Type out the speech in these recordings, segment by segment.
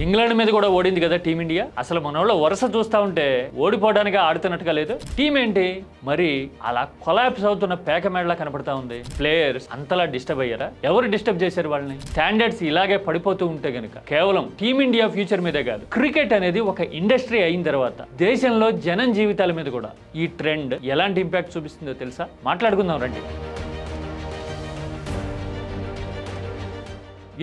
England మీద కూడా ఓడింది కదా టీమిండియా. అసలు మన వాళ్ళు వరుస చూస్తా ఉంటే ఓడిపోవడానికి ఆడుతున్నట్టుగా లేదు. టీం ఏంటి మరి అలా కొలాప్స్ అవుతున్న పేక మేడలా కనపడతా ఉంది. ప్లేయర్స్ అంతలా డిస్టర్బ్ అయ్యారా? ఎవరు డిస్టర్బ్ చేశారు వాళ్ళని? స్టాండర్డ్స్ ఇలాగే పడిపోతూ ఉంటే గనుక కేవలం టీమిండియా ఫ్యూచర్ మీదే కాదు, క్రికెట్ అనేది ఒక ఇండస్ట్రీ అయిన తర్వాత దేశంలో జనం జీవితాల మీద కూడా ఈ ట్రెండ్ ఎలాంటి ఇంపాక్ట్ చూపిస్తుందో తెలుసా? మాట్లాడుకుందాం రండి.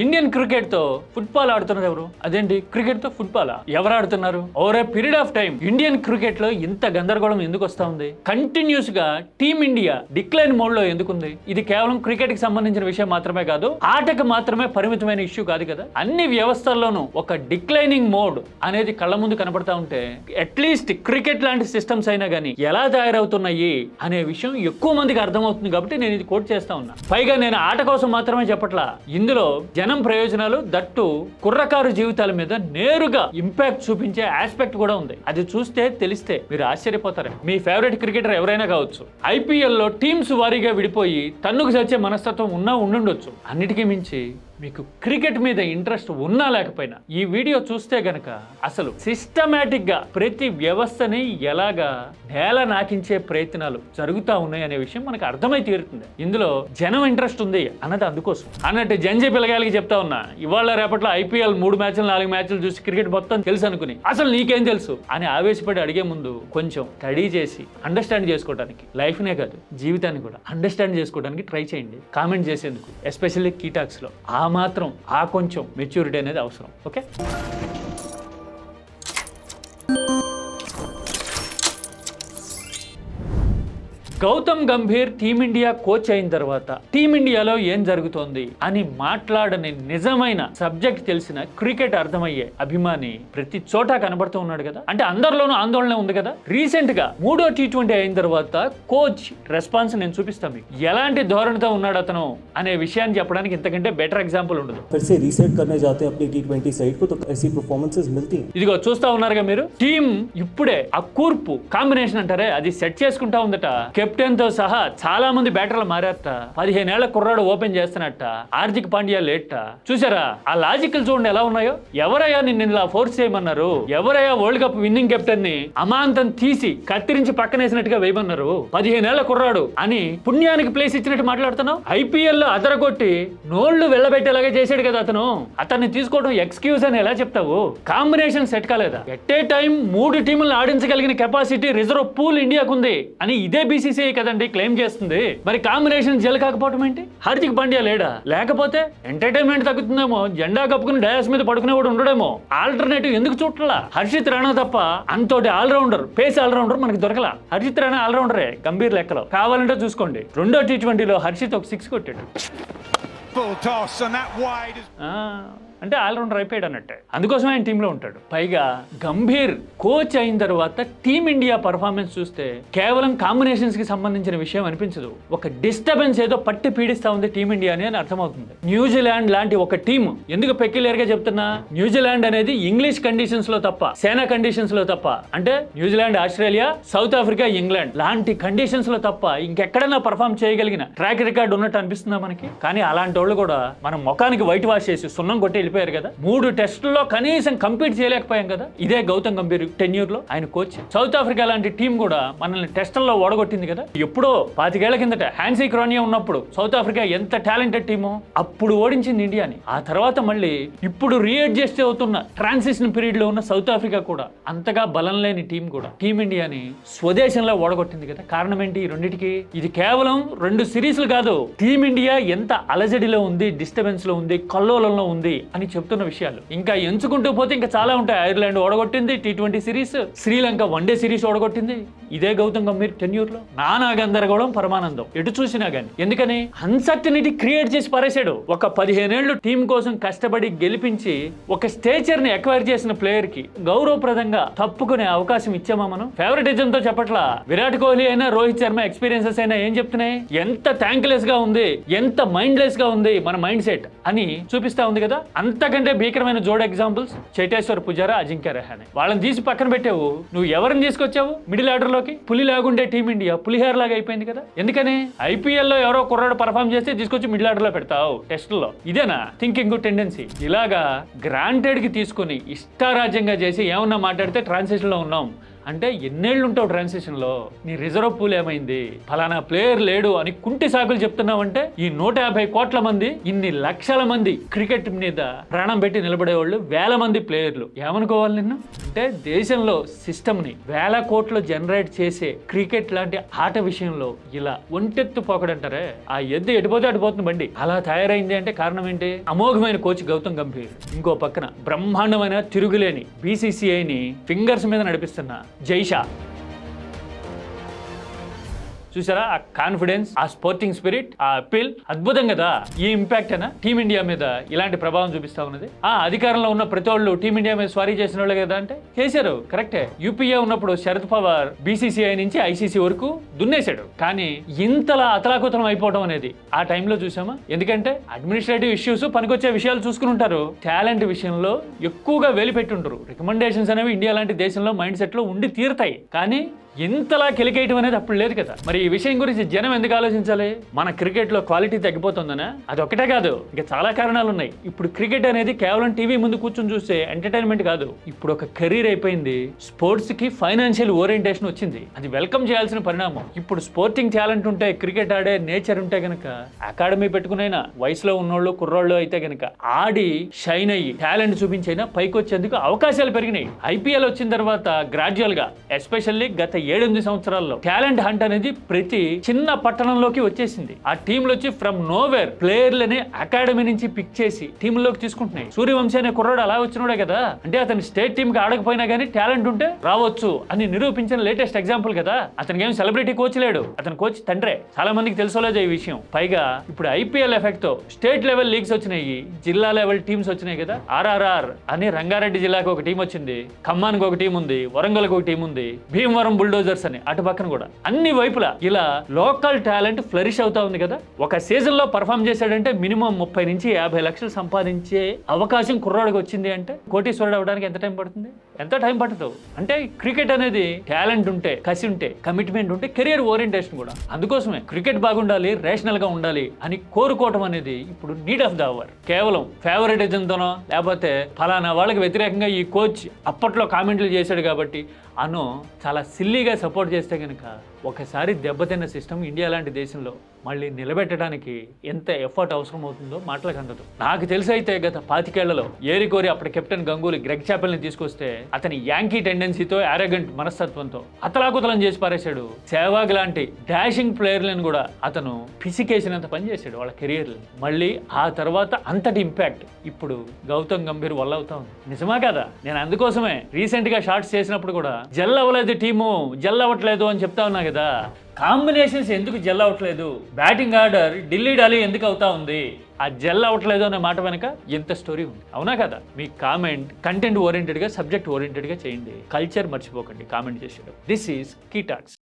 ఇండియన్ క్రికెట్ తో ఫుట్బాల్ ఆడుతున్నారు ఎవరు? అదేంటి క్రికెట్ తో ఫుట్బాలా? ఎవరు ఆడుతున్నారు? Over a period of time Indian cricket లో ఇంత గందరగోళం ఎందుకు వస్తా ఉంది? కంటిన్యూస్ గా టీమిండియా డిక్లైన్ మోడ్ లో ఎందుకుంది? ఇది కేవలం క్రికెట్ కి సంబంధించిన విషయం మాత్రమే కాదు, ఆటకు మాత్రమే పరిమితమైన ఇష్యూ కాదు కదా. అన్ని వ్యవస్థల్లోనూ ఒక డిక్లైనింగ్ మోడ్ అనేది కళ్ళ ముందు కనపడతా ఉంటే అట్లీస్ట్ క్రికెట్ లాంటి సిస్టమ్స్ అయినా గానీ ఎలా తయారవుతున్నాయి అనే విషయం ఎక్కువ మందికి అర్థమవుతుంది కాబట్టి నేను ఇది కోట్ చేస్తా ఉన్నా. పైగా నేను ఆట కోసం మాత్రమే చెప్పట్లా, ఇందులో జనం ప్రయోజనాలు దట్టు కుర్రకారు జీవితాల మీద నేరుగా ఇంపాక్ట్ చూపించే ఆస్పెక్ట్ కూడా ఉంది. అది చూస్తే తెలిస్తే మీరు ఆశ్చర్యపోతారు. మీ ఫేవరెట్ క్రికెటర్ ఎవరైనా కావచ్చు, ఐపీఎల్ లో టీమ్స్ వారీగా విడిపోయి తన్నుకు చచ్చే మనస్తత్వం ఉన్నా ఉండుండొచ్చు. అన్నిటికీ మించి మీకు క్రికెట్ మీద ఇంట్రెస్ట్ ఉన్నా లేకపోయినా ఈ వీడియో చూస్తే గనక అసలు సిస్టమేటిక్ గా ప్రతి వ్యవస్థని ఎలాగా నేల నాకించే ప్రయత్నాలు జరుగుతూ ఉన్నాయి అనే విషయం మనకు అర్థమై తీరుతుంది. ఇందులో జనం ఇంట్రెస్ట్ ఉంది అన్నది అందుకోసం. అన్నట్టు జంజీ పిల్లగాలికి చెప్తా ఉన్నా, ఇవాళ రేపట్లో ఐపీఎల్ 3 మ్యాచ్లు 4 మ్యాచ్లు చూసి క్రికెట్ మొత్తం తెలుసు అనుకుని అసలు నీకేం తెలుసు అని ఆవేశపడి అడిగే ముందు కొంచెం స్టడీ చేసి అండర్స్టాండ్ చేసుకోవడానికి, లైఫ్నే కాదు జీవితాన్ని కూడా అండర్స్టాండ్ చేసుకోవడానికి ట్రై చేయండి. కామెంట్ చేసేందుకు ఎస్పెషల్లీ కీటాక్స్ లో ఆ మాత్రం ఆ కొంచెం మెచ్యూరిటీ అనేది అవసరం. Okay, Gautam Gambhir team India coach అయిన తర్వాత టీమిండియాలో ఏం జరుగుతోంది అని మాట్లాడని నిజమైన సబ్జెక్ట్ తెలిసిన క్రికెట్ అర్థమయ్యే అభిమాని ప్రతి చోట కనబడుతూ ఉన్నాడు కదా. అంటే అందరిలోనూ ఆందోళన ఉంది కదా. రీసెంట్ గా 3వ T20 అయిన తర్వాత కోచ్ రెస్పాన్స్ నేను చూపిస్తాను మీకు. ఎలాంటి ధోరణితో ఉన్నాడు అతను అనే విషయాన్ని చెప్పడానికి ఇంతకంటే బెటర్ ఎగ్జాంపుల్ ఉండదు. ఇదిగో చూస్తా ఉన్నారుగా మీరు, టీం ఇప్పుడే ఆ కూర్పు కాంబినేషన్ అంటారే అది సెట్ చేసుకుంటా ఉందట. కెప్టెన్ తో సహా చాలా మంది బ్యాటర్లు మారారట. 15 ఏళ్ల కుర్రాడు ఓపెన్ చేస్తున్నట్ట. హార్దిక్ పాండ్యా లేట. చూసారా ఆ లాజికల్ చూడండి ఎలా ఉన్నాయో. ఎవరయ్యా నిన్ను ఇలా ఫోర్స్ చేయమన్నారు? ఎవరయ్యా వరల్డ్ కప్ విన్నింగ్ కెప్టెన్ ని అమాంతం తీసి కత్తిరించి పక్కనేసినట్టుగా వేయమన్నారు? 15 ఏళ్ల కుర్రాడు అని పుణ్యానికి ప్లేస్ ఇచ్చినట్టు మాట్లాడుతున్నావు. ఐపీఎల్ లో అదరగొట్టి నోళ్లు వెళ్ళబెట్టేలాగా చేశాడు కదా అతను. అతన్ని తీసుకోవడం ఎక్స్క్యూజ్ అని ఎలా చెప్తావు? కాంబినేషన్ సెట్ కాలేదా? ఎట్ ఏ టైం 3 టీములను ఆడించగలిగిన కెపాసిటీ రిజర్వ్ పూల్ ఇండియాకుంది అని ఇదే బీసీసీ కదండి క్లెయిమ్ చేస్తుంది. మరి కాంబినేషన్ జల్ కాకపోవడం ఏంటి? హార్దిక్ పాండ్యా లేడా? లేకపోతే ఎంటర్టైన్మెంట్ తగ్గుతుందేమో, జెండా కప్పుకుని డయాస్ మీద పడుకునేవాడు ఉండడేమో. ఆల్టర్నేటివ్ ఎందుకు చూడలా? హర్షిత్ రాణా తప్ప అంతోటి ఆల్రౌండర్, పేస్ ఆల్రౌండర్ మనకి దొరకలా. హర్షిత్ రాణా ఆల్రౌండరే గంభీర్ లెక్కలో. కావాలంటే చూసుకోండి, 2వ T20లో హర్షిత్ ఒక 6 కొట్టాడు. అంటే ఆల్రౌండర్ అయిపోయాడు అన్నట్టే. అందుకోసం ఆయన టీంలో ఉంటాడు. పైగా గంభీర్ కోచ్ అయిన తర్వాత టీమిండియా పర్ఫార్మెన్స్ చూస్తే కేవలం కాంబినేషన్స్ కి సంబంధించిన విషయం అనిపించదు. ఒక డిస్టర్బెన్స్ ఏదో పట్టి పీడిస్తా ఉంది టీమిండియా అని అర్థమవుతుంది. న్యూజిలాండ్ లాంటి ఒక టీం, ఎందుకు పెక్యులర్ గా చెప్తున్నా, న్యూజిలాండ్ అనేది ఇంగ్లీష్ కండిషన్స్ లో తప్ప, సేనా కండిషన్స్ లో తప్ప, అంటే New Zealand, Australia, south Africa, England లాంటి కండిషన్స్ లో తప్ప ఇంకెక్కడైనా పర్ఫార్మ్ చేయగలిగిన ట్రాక్ రికార్డ్ ఉన్నట్టు అనిపిస్తుందా మనకి? కానీ అలాంటి వాళ్ళు కూడా మనం ముఖానికి వైట్ వాష్ చేసి సున్నం కొట్టి వెళ్ళిపోయారు కదా. 3 టెస్టుల్లో కనీసం కంపీట్ చేయలేకపోయాం కదా. ఇదే గౌతమ్ గంభీర్ టెన్యూర్ లో ఆయన కోచ్. సౌత్ ఆఫ్రికా లాంటి టీం కూడా మనల్ని టెస్టుల్లో ఓడగొట్టింది కదా. ఎప్పుడో 25 ఏళ్ల కిందట హ్యాన్సీ క్రోనియా ఉన్నప్పుడు సౌత్ ఆఫ్రికా ఎంత టాలెంటెడ్ టీమో అప్పుడు ఓడించింది ఇండియాని. ఆ తర్వాత మళ్ళీ ఇప్పుడు రీఅడ్జస్ట్ అవుతున్న ట్రాన్సిషన్ పీరియడ్ లో ఉన్న సౌత్ ఆఫ్రికా కూడా అంతగా బలం లేని టీం కూడా టీమిండియాని స్వదేశంలో ఓడగొట్టింది కదా. కారణం ఏంటి ఈ రెండింటికి? ఇది కేవలం 2 సిరీస్లు కాదు, టీమిండియా ఎంత అలజడిలో ఉంది, డిస్టర్బెన్స్ లో ఉంది, కల్లోలంలో ఉంది అని చెప్తున్న విషయాలు. ఇంకా ఎంచుకుంటూ పోతే ఇంకా చాలా ఉంటాయి. ఐర్లాండ్ ఓడగొట్టింది T20 series, Sri Lanka 1 day series ఓడగొట్టింది ఇదే గౌతమ్ గంభీర్ టెన్యూర్ లో. నానా గందరగోళం, పరమానందం ఎటు చూసినా గానీ. ఎందుకని? అన్సర్టనిటీ క్రియేట్ చేసి పారేశాడు. ఒక 15 ఏళ్లు టీం కోసం కష్టపడి గెలిపించి ఒక స్టేచర్ ని ఎక్వైర్ చేసిన ప్లేయర్ కి గౌరవప్రదంగా తప్పుకునే అవకాశం ఇచ్చామా మనం? ఫేవరెటిజం తో చెప్పట్లా. విరాట్ కోహ్లీ అయినా, రోహిత్ శర్మ ఎక్స్పీరియన్సెస్ అయినా ఏం చెప్తున్నాయి? ఎంత థ్యాంక్లెస్ గా ఉంది, ఎంత మైండ్లెస్ గా ఉంది మన మైండ్ సెట్ అని చూపిస్తా ఉంది కదా. అంత అంతకంటే భీకరమైన జోడ్ ఎగ్జాంపుల్స్ చేటేశ్వర్ పుజారా, అజింక్య రహానే. వాళ్ళని తీసి పక్కన పెట్టావు, నువ్వు ఎవరిని తీసుకొచ్చావు మిడిల్ ఆర్డర్ లోకి? పులి లాగుండే టీమిండియా పులిహేర లాగా అయిపోయింది కదా. ఎందుకని? IPL లో ఎవరో కుర్రాడు పర్ఫామ్ చేస్తే తీసుకొచ్చి మిడిల్ ఆర్డర్ లో పెడతావు టెస్టుల్లో. ఇదేనా థింకింగ్ టెండెన్సీ? ఇలాగా గ్రాంటెడ్ కి తీసుకుని ఇష్టారాజ్యంగా చేసి ఏమన్నా మాట్లాడితే ట్రాన్సిషన్ లో ఉన్నాం అంటే ఎన్నేళ్ళు ఉంటావు ట్రాన్సిషన్ లో? నీ రిజర్వ్ పూల్ ఏమైంది? ఫలానా ప్లేయర్ లేడు అని కుంటి సాకులు చెప్తున్నావంటే ఈ 150 కోట్ల మంది, ఇన్ని లక్షల మంది క్రికెట్ మీద ప్రాణం పెట్టి నిలబడేవాళ్ళు, వేల మంది ప్లేయర్లు ఏమనుకోవాలి నిన్ను? అంటే దేశంలో సిస్టమ్ ని వేల కోట్లు జనరేట్ చేసే క్రికెట్ లాంటి ఆట విషయంలో ఇలా ఒంటెత్తు పోకడంటారే, ఆ ఎద్దు ఎటుపోతే అటుపోతుంది బండి. అలా తయారైంది అంటే కారణం ఏంటి? అమోఘమైన కోచ్ గౌతమ్ గంభీర్, ఇంకో పక్కన బ్రహ్మాండమైన తిరుగులేని BCCIని ఫింగర్స్ మీద నడిపిస్తున్న జైషా. చూసారా ఆ కాన్ఫిడెన్స్, ఆ స్పోర్టింగ్ స్పిరిట్, ఆ అప్పీల్ అద్భుతం కదా. ఈ ఇంపాక్ట్ అయినా టీమిండియా మీద ఇలాంటి ప్రభావం చూపిస్తా ఉన్నది. అధికారంలో ఉన్న ప్రతి వాళ్ళు టీమిండియా మీద స్వారీ చేసిన వాళ్ళే కదా అంటే చేశారు, కరెక్టే. UPA ఉన్నప్పుడు శరద్ పవార్ BCCI నుంచి ICC వరకు దున్నేశాడు. కానీ ఇంతలా అతలాకుతలం అయిపోవడం అనేది ఆ టైంలో చూసామా? ఎందుకంటే అడ్మినిస్ట్రేటివ్ ఇష్యూస్ పనికొచ్చే విషయాలు చూసుకుని ఉంటారు, టాలెంట్ విషయంలో ఎక్కువగా వేలిపెట్టుంటారు. రికమెండేషన్స్ అనేవి ఇండియా లాంటి దేశంలో మైండ్ సెట్ లో ఉండి తీరుతాయి, కానీ ఇంతలా కెలికేయటం అనేది అప్పుడు లేదు కదా. మరి ఈ విషయం గురించి జనం ఎందుకు ఆలోచించాలి? మన క్రికెట్ లో క్వాలిటీ తగ్గిపోతుందనా? అది ఒకటే కాదు, ఇంకా చాలా కారణాలు ఉన్నాయి. ఇప్పుడు క్రికెట్ అనేది కేవలం టీవీ ముందు కూర్చొని చూస్తే ఎంటర్టైన్మెంట్ కాదు, ఇప్పుడు ఒక కెరీర్ అయిపోయింది. స్పోర్ట్స్ కి ఫైనాన్షియల్ ఓరియంటేషన్ వచ్చింది, అది వెల్కమ్ చేయాల్సిన పరిణామం. ఇప్పుడు స్పోర్టింగ్ టాలెంట్ ఉంటే, క్రికెట్ ఆడే నేచర్ ఉంటే గనక, అకాడమీ పెట్టుకునైనా వయసులో ఉన్నోళ్ళు కుర్రోళ్ళు అయితే గనక ఆడి షైన్ అయ్యి టాలెంట్ చూపించైనా పైకి వచ్చేందుకు అవకాశాలు పెరిగినాయి. IPL వచ్చిన తర్వాత గ్రాడ్యువల్ గా, ఎస్పెషల్లీ గత 7-8 సంవత్సరాల్లో టాలెంట్ హంట్ అనేది ప్రతి చిన్న పట్టణంలోకి వచ్చేసింది. ఆ టీంలు వచ్చి ఫ్రమ్ నోవేర్ ప్లేయర్లని అకాడమీ నుంచి పిక్ చేసి టీంలోకి తీసుకుంటున్నాయి. సూర్యవంశీ అనే కుర్రాడు అలా వచ్చినోడే కదా. అంటే అతని స్టేట్ టీమ్ కి ఆడకపోయినా కానీ టాలెంట్ ఉంటే రావచ్చు అని నిరూపించిన లేటెస్ట్ ఎగ్జాంపుల్ కదా. అతనికి ఏం సెలబ్రిటీ కోచ్ లేడు, అతని కోచ్ తండ్రే. చాలా మందికి తెలుసుకోలేదు ఈ విషయం. పైగా ఇప్పుడు IPL ఎఫెక్ట్ తో స్టేట్ లెవెల్ లీగ్స్ వచ్చినాయి, జిల్లా లెవెల్ టీమ్స్ వచ్చినాయి కదా. RRR అని రంగారెడ్డి జిల్లాకు ఒక టీం వచ్చింది, ఖమ్మానికి ఒక టీం ఉంది, వరంగల్కి ఒక టీం ఉంది, భీమవరం బుల్డోజర్స్ అని అటు పక్కన కూడా. అన్ని వైపులా ఇలా లోకల్ టాలెంట్ ఫ్లరిష్ అవుతా ఉంది కదా. ఒక సీజన్ లో పర్ఫామ్ చేశాడంటే మినిమం 30 నుంచి 50 లక్షలు సంపాదించే అవకాశం కుర్రాడికి వచ్చింది అంటే కోటీశ్వరుడు అవడానికి ఎంత టైం పడుతుంది? ఎంత టైం పడుతుంది. అంటే క్రికెట్ అనేది టాలెంట్ ఉంటే, కసి ఉంటే, కమిట్మెంట్ ఉంటే, కెరియర్ ఓరియంటేషన్ కూడా. అందుకోసమే క్రికెట్ బాగుండాలి, రేషనల్ గా ఉండాలి అని కోరుకోవటం అనేది ఇప్పుడు నీడ్ ఆఫ్ ద అవర్. కేవలం ఫేవరెటిజంతోనో లేకపోతే ఫలానా వాళ్ళకి వ్యతిరేకంగా ఈ కోచ్ అప్పట్లో కామెంట్లు చేశాడు కాబట్టి అను చాలా సిల్లీగా సపోర్ట్ చేస్తే కనుక ఒకసారి దెబ్బతిన్న సిస్టమ్ ఇండియా లాంటి దేశంలో మళ్ళీ నిలబెట్టడానికి ఎంత ఎఫర్ట్ అవసరం అవుతుందో మాటలకు అందదు. నాకు తెలిసి అయితే గత 25 ఏళ్లలో ఏరికోరి అప్పటి కెప్టెన్ గంగూలీ గ్రెగ్ చాపెల్ని తీసుకొస్తే అతని యాంకీ టెండెన్సీతో, ఆరోగెంట్ మనస్తత్వంతో అతలాకుతలం చేసి పారేశాడు. సెహ్వాగ్ లాంటి డాషింగ్ ప్లేయర్లను కూడా అతను పిసికేసినంత పని చేశాడు వాళ్ళ కెరియర్లు. మళ్ళీ ఆ తర్వాత అంతటి ఇంపాక్ట్ ఇప్పుడు గౌతమ్ గంభీర్ వల్ల అవుతా ఉంది. నిజమా కదా? నేను అందుకోసమే రీసెంట్ గా షార్ట్స్ చేసినప్పుడు కూడా జెల్ అవ్వలేదు టీము, జెల్ అవ్వట్లేదు అని చెప్తా ఉన్నా కదా. కాంబినేషన్స్ ఎందుకు జెల్ అవ్వట్లేదు? బ్యాటింగ్ ఆర్డర్ ఢిల్లీ డాలీ ఎందుకు అవుతా ఉంది? ఆ జెల్ అవ్వట్లేదు అనే మాట వెనక ఎంత స్టోరీ ఉంది, అవునా కదా? మీ కామెంట్ కంటెంట్ ఓరియంటెడ్ గా, సబ్జెక్ట్ ఓరియంటెడ్ గా చేయండి. కల్చర్ మర్చిపోకండి కామెంట్ చేసేటప్పుడు. This is key talks.